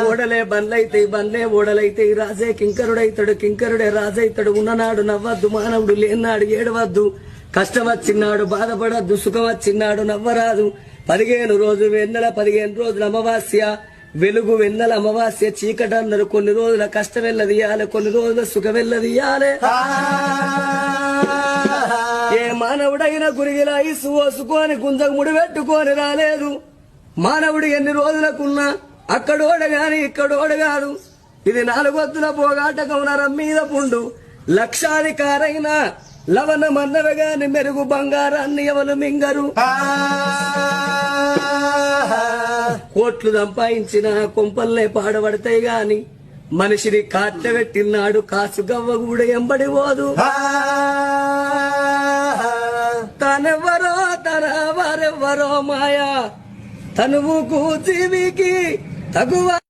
ఓడలే బండ్లైతే బండ్లే ఓడలైతే రాజే కింకరుడైతాడు కింకరుడే రాజైతాడు. ఉన్ననాడు నవ్వద్దు మానవుడు లేనాడు ఏడవద్దు. కష్టం వచ్చినాడు బాధపడద్దు సుఖం వచ్చినాడు నవ్వరాదు. 15 రోజు వెన్నెల 15 రోజుల అమావాస్య వెలుగు వెన్నెల అమావాస్య చీకటి అన్నారు. కొన్ని రోజుల కష్టం వెళ్ళదీయాలి కొన్ని రోజుల సుఖం వెళ్ళదీయాలి. ఏ మానవుడైనా గురిగిలా ఇసు ఓసుకొని గుంజకు ముడి పెట్టుకొని రాలేదు. మానవుడు ఎన్ని రోజులకున్నా అక్కడోడ గాని ఇక్కడోడ కాదు. ఇది 4 వద్దుల పోగాటకం నరం మీద పుండు. లక్షాధికారైన లవణ మన్నవ గాని మెరుగు బంగారాన్ని ఎవరు మింగరు. కోట్లు సంపాదించిన కొంపల్లే పాడబడతాయి గాని మనిషిని కాట్లబెట్టినాడు కాసు గవ్వ కూడా ఎంబడి పోదు. తనెవరో తన వారెవ్వరో మాయా తనువుకు జీవికి తగువ